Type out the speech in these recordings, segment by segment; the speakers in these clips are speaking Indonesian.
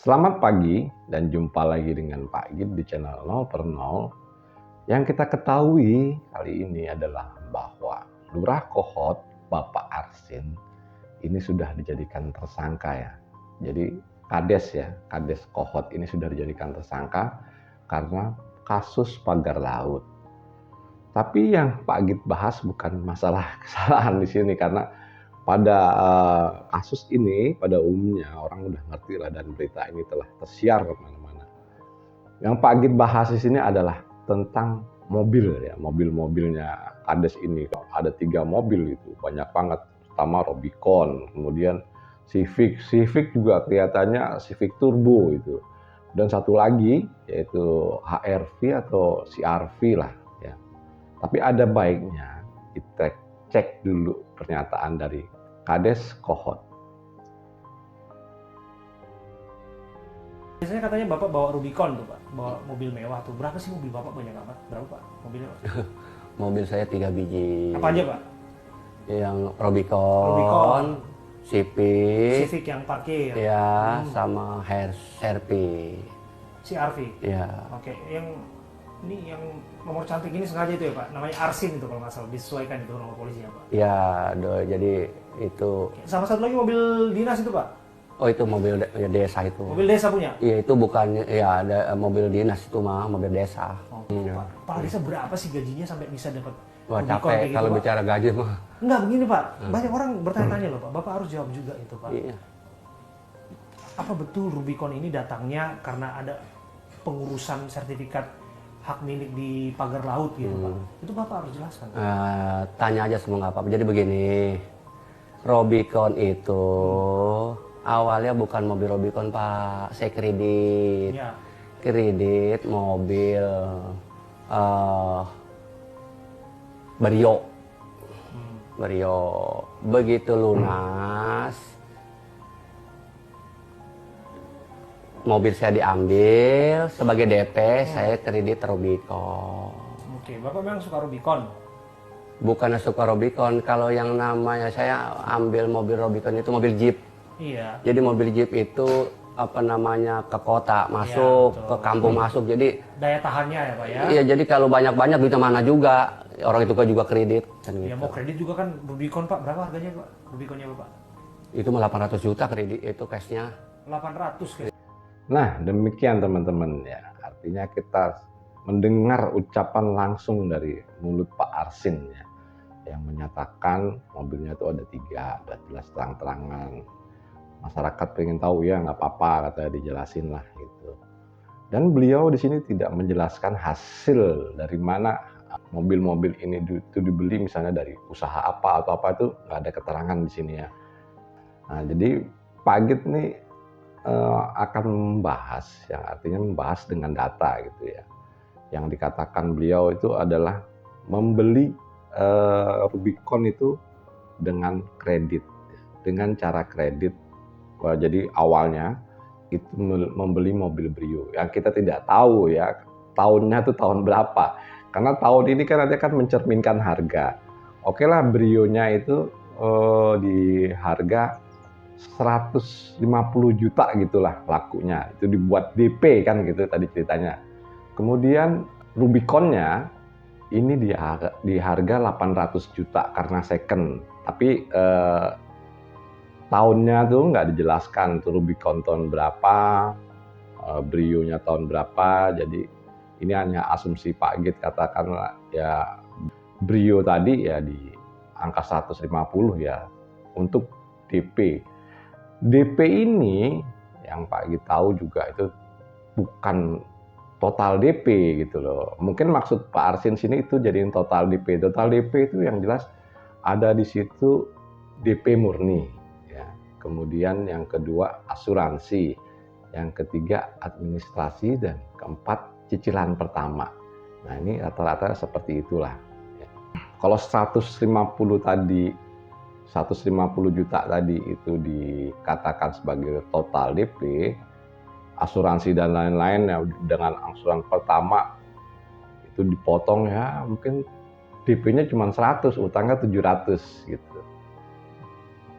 Selamat pagi dan jumpa lagi dengan Pak Gid di channel 0 per 0. Yang kita ketahui kali ini adalah bahwa Lurah Kohot Bapak Arsin ini sudah dijadikan tersangka ya. Jadi Kades Kohot ini sudah dijadikan tersangka karena kasus pagar laut. Tapi yang Pak Gid bahas bukan masalah kesalahan di sini, karena pada kasus ini pada umumnya orang udah ngerti lah, dan berita ini telah tersiar kemana-mana. Yang Pak Gid bahas di sini adalah tentang mobil ya, mobil-mobilnya Kades ini. Ada 3 mobil itu, banyak banget. Pertama Rubicon, kemudian Civic juga kelihatannya Civic Turbo itu. Dan satu lagi yaitu HR-V atau CR-V lah ya. Tapi ada baiknya kita cek dulu pernyataan dari Kades Kohot. Biasanya katanya Bapak bawa Rubicon tuh Pak, bawa mobil mewah tuh. Berapa sih mobil Bapak, banyak amat? Berapa Pak mobilnya Pak? Mobil saya 3 biji. Apa aja Pak? Yang Rubicon, Civic yang parkir. ya, sama HRV. CR-V. Ya. Oke, ini yang nomor cantik ini sengaja itu ya Pak, namanya Arsin itu kalau nggak salah, disesuaikan itu nomor polisinya Pak. Ya, jadi itu. Sama satu lagi mobil dinas itu Pak. Oh, itu mobil desa itu. Mobil desa punya? Iya, itu bukannya ya ada mobil dinas, itu mah mobil desa. Pak, Kepala desa berapa sih gajinya sampai bisa dapat Wah, Rubicon capek kayak gitu, kalau Pak? bicara gaji mah. Enggak, begini Pak, banyak orang bertanya-tanya loh Pak, Bapak harus jawab juga itu Pak. Iya. Apa betul Rubicon ini datangnya karena ada pengurusan sertifikat hak milik di pagar laut gitu Pak? Itu Bapak harus jelaskan. Tanya aja semua nggak apa-apa. Jadi begini, Rubicon itu awalnya bukan mobil Rubicon Pak, saya kredit. Ya. Kredit mobil Vario. Begitu lunas, mobil saya diambil sebagai DP, saya kredit Rubicon. Oke, Bapak memang suka Rubicon? Bukannya suka Rubicon, kalau yang namanya saya ambil mobil Rubicon itu mobil Jeep. Iya. Jadi mobil Jeep itu apa namanya ke kota masuk, betul. ke kampung masuk. Jadi Daya tahannya ya Pak ya? iya, jadi kalau banyak-banyak duitnya mana juga. Orang itu kan juga kredit kan Ya gitu. mau kredit juga kan Rubicon Pak, berapa harganya Pak? Rubiconnya Bapak? Itu mah 800 juta kredit itu cashnya. 800 kayak. Nah, demikian teman-teman ya. Artinya kita mendengar ucapan langsung dari mulut Pak Arsin ya, yang menyatakan mobilnya itu ada 3, udah jelas terang-terangan. Masyarakat pengen tahu ya, nggak apa-apa, katanya dijelasin lah gitu. Dan beliau di sini tidak menjelaskan hasil dari mana mobil-mobil ini itu dibeli, misalnya dari usaha apa atau apa, itu nggak ada keterangan di sini ya. Nah, jadi Pak Gid nih akan membahas, yang artinya membahas dengan data gitu ya. Yang dikatakan beliau itu adalah membeli Rubicon itu dengan kredit, dengan cara kredit. Jadi awalnya itu membeli mobil Brio yang kita tidak tahu ya tahunnya tuh tahun berapa, karena tahun ini kan nanti akan mencerminkan harga. Oke lah, Brio-nya itu di harga 150 juta gitulah lakunya, itu dibuat DP kan gitu tadi ceritanya. Kemudian Rubicon-nya ini di harga 800 juta karena second, tapi tahunnya tuh nggak dijelaskan tuh Rubicon tahun berapa, Brio-nya tahun berapa. Jadi ini hanya asumsi Pak Gid, katakanlah ya Brio tadi ya di angka 150 ya untuk DP. DP ini yang Pak Gid tahu juga itu bukan total DP gitu loh. Mungkin maksud Pak Arsin sini itu jadiin total DP. Total DP itu yang jelas ada di situ DP murni. Kemudian yang kedua asuransi, yang ketiga administrasi, dan keempat cicilan pertama. Nah, ini rata-rata seperti itulah. Kalau 150 juta tadi itu dikatakan sebagai total DP, asuransi dan lain-lain ya, dengan angsuran pertama itu dipotong ya mungkin DP-nya cuma 100, utangnya 700 gitu.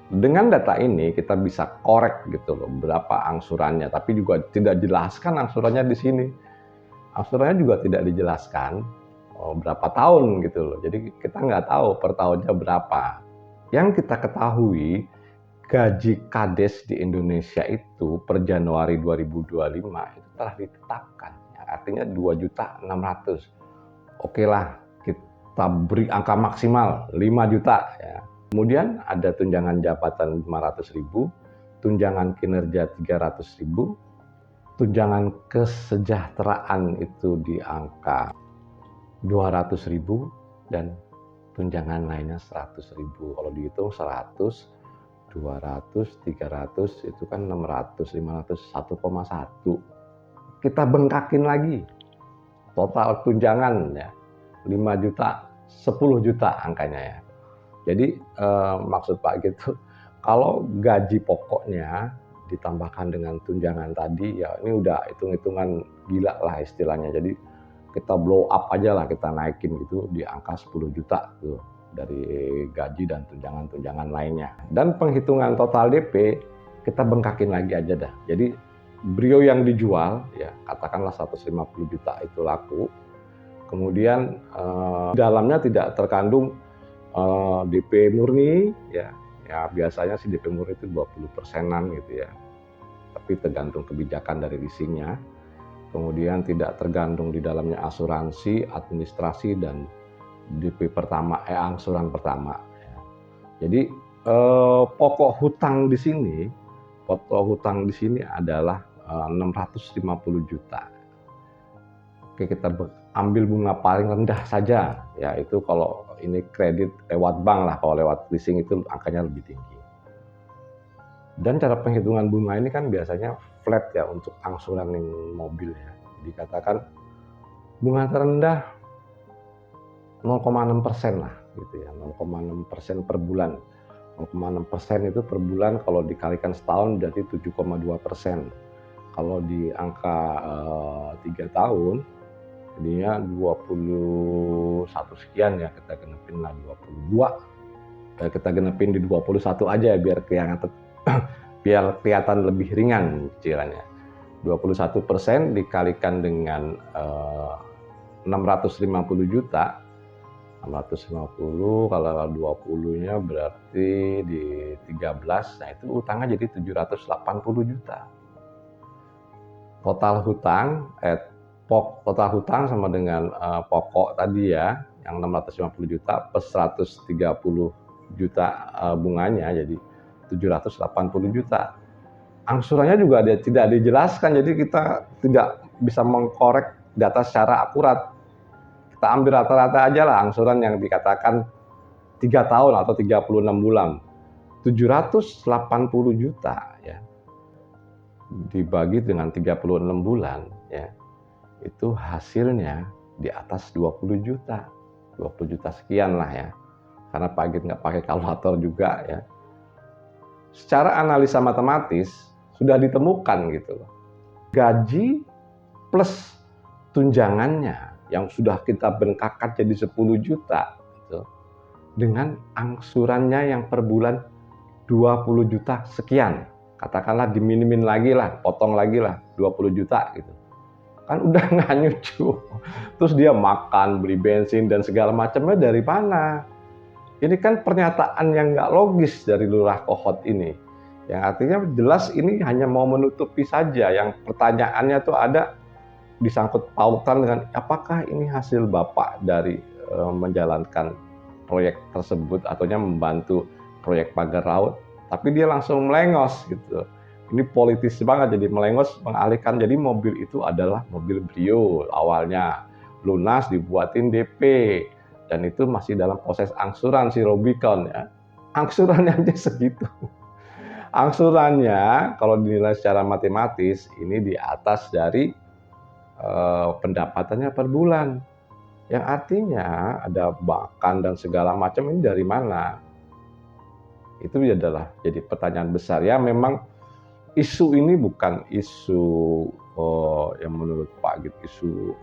Dengan data ini kita bisa korek gitu loh berapa angsurannya, tapi juga tidak jelaskan angsurannya di sini. Angsurannya juga tidak dijelaskan berapa tahun gitu loh. Jadi kita nggak tahu per tahunnya berapa. Yang kita ketahui gaji Kades di Indonesia itu per Januari 2025 itu telah ditetapkan. Artinya 2.600.000. Oke lah, kita beri angka maksimal 5 juta ya. Kemudian ada tunjangan jabatan 500.000, tunjangan kinerja 300.000, tunjangan kesejahteraan itu di angka 200.000 dan tunjangan lainnya 100.000. Kalau dihitung 100, 200, 300 itu kan 600, 500, 1,1. Kita bengkakin lagi total tunjangan ya 5 juta, 10 juta angkanya ya. Jadi maksud Pak gitu, kalau gaji pokoknya ditambahkan dengan tunjangan tadi ya ini udah hitung-hitungan gila lah istilahnya. Jadi kita blow up aja lah, kita naikin gitu di angka 10 juta tuh dari gaji dan tunjangan-tunjangan lainnya. Dan penghitungan total DP kita bengkakin lagi aja dah. Jadi Brio yang dijual ya katakanlah 150 juta itu laku. Kemudian dalamnya tidak terkandung DP murni ya biasanya sih DP murni itu 20%-an gitu ya, tapi tergantung kebijakan dari leasingnya. Kemudian tidak tergantung di dalamnya asuransi, administrasi, dan DP pertama angsuran pertama ya. Jadi pokok hutang di sini adalah 650 juta. Oke, kita ambil bunga paling rendah saja ya, itu kalau ini kredit lewat bank lah, kalau lewat leasing itu angkanya lebih tinggi. Dan cara penghitungan bunga ini kan biasanya flat ya untuk angsuran mobil ya. Dikatakan bunga terendah 0,6% lah gitu ya, 0,6% per bulan. 0,6% itu per bulan kalau dikalikan setahun berarti 7,2%. Kalau di angka 3 tahun jadinya 21 sekian ya, kita genepin lah 22. Kita genepin di 21 aja biar kelihatan lebih ringan cicilannya. 21% dikalikan dengan 650 juta. 650 kalau 20-nya berarti di 13, nah itu utangnya jadi 780 juta. Total hutang sama dengan pokok tadi ya, yang 650 juta plus 130 juta bunganya, jadi 780 juta. Angsurannya juga tidak dijelaskan, jadi kita tidak bisa mengkorek data secara akurat. Kita ambil rata-rata aja lah angsuran yang dikatakan 3 tahun atau 36 bulan. 780 juta ya. Dibagi dengan 36 bulan ya. Itu hasilnya di atas 20 juta. 20 juta sekian lah ya. Karena Pak Git nggak pakai kalkulator juga ya. Secara analisa matematis sudah ditemukan gitu loh. Gaji plus tunjangannya yang sudah kita bengkakkan jadi 10 juta gitu, dengan angsurannya yang per bulan 20 juta sekian. Katakanlah diminimin lagi lah, potong lagi lah 20 juta gitu. Kan udah nggak nyucu. Terus dia makan, beli bensin dan segala macamnya dari mana? Ini kan pernyataan yang nggak logis dari Lurah Kohot ini. Yang artinya jelas ini hanya mau menutupi saja. Yang pertanyaannya tuh ada disangkut pautan dengan apakah ini hasil Bapak dari menjalankan proyek tersebut ataunya membantu proyek pagar laut. Tapi dia langsung melengos gitu. Ini politis banget, jadi melengos mengalihkan. Jadi mobil itu adalah mobil Brio awalnya. Lunas dibuatin DP. Dan itu masih dalam proses angsuran si Rubicon ya. Angsurannya aja segitu. Angsurannya kalau dinilai secara matematis ini di atas dari pendapatannya per bulan. Yang artinya ada bahkan dan segala macam ini dari mana? Itu adalah jadi pertanyaan besar ya. Memang isu ini bukan isu yang menurut Pak Git isu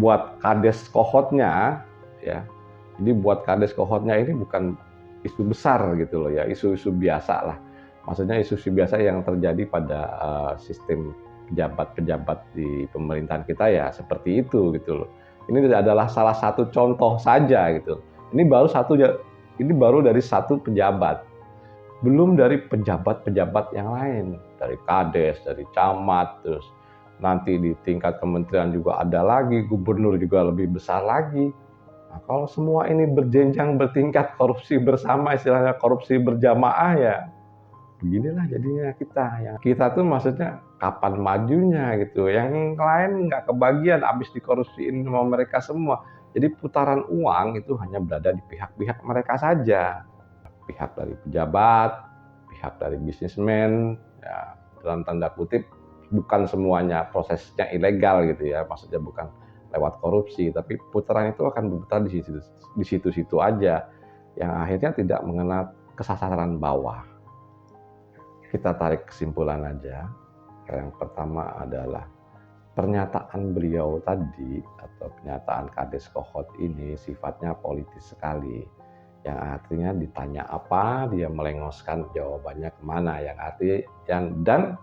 buat Kades Kohotnya ya. Jadi buat Kades Kohotnya ini bukan isu besar gitu loh ya, isu-isu biasa lah. Maksudnya isu-isu biasa yang terjadi pada sistem pejabat-pejabat di pemerintahan kita ya seperti itu gitu loh. Ini adalah salah satu contoh saja gitu. Ini baru dari satu pejabat. Belum dari pejabat-pejabat yang lain, dari kades, dari camat, terus nanti di tingkat kementerian juga ada lagi, gubernur juga lebih besar lagi. Nah, kalau semua ini berjenjang bertingkat korupsi bersama, istilahnya korupsi berjamaah ya, beginilah jadinya kita. Yang kita tuh maksudnya kapan majunya gitu. Yang lain nggak kebagian, habis dikorupsiin sama mereka semua. Jadi putaran uang itu hanya berada di pihak-pihak mereka saja. Pihak dari pejabat, pihak dari bisnismen, ya, dalam tanda kutip bukan semuanya prosesnya ilegal gitu ya, maksudnya bukan lewat korupsi, tapi putaran itu akan berputar di situ-situ aja, yang akhirnya tidak mengenal kesasaran bawah. Kita tarik kesimpulan aja. Yang pertama adalah pernyataan beliau tadi atau pernyataan Kades Kohot ini sifatnya politis sekali. Yang artinya ditanya apa, dia melengoskan jawabannya kemana. Dan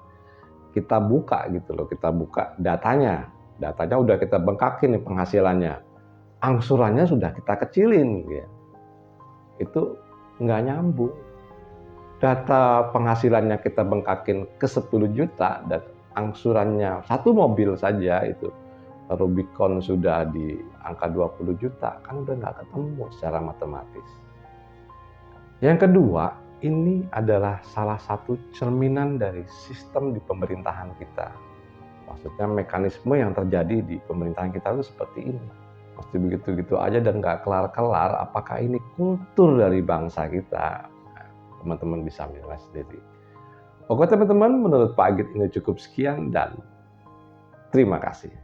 kita buka gitu loh, kita buka datanya. Datanya udah kita bengkakin nih penghasilannya. Angsurannya sudah kita kecilin. Ya. Itu nggak nyambung. Data penghasilannya kita bengkakin ke 10 juta dan angsurannya satu mobil saja itu Rubicon sudah di angka 20 juta, kan udah nggak ketemu secara matematis. Yang kedua, ini adalah salah satu cerminan dari sistem di pemerintahan kita. Maksudnya mekanisme yang terjadi di pemerintahan kita itu seperti ini. Masih begitu-gitu aja dan nggak kelar-kelar, apakah ini kultur dari bangsa kita? Teman-teman bisa menilai sendiri. Oke teman-teman, menurut Pak Agit ini cukup sekian dan terima kasih.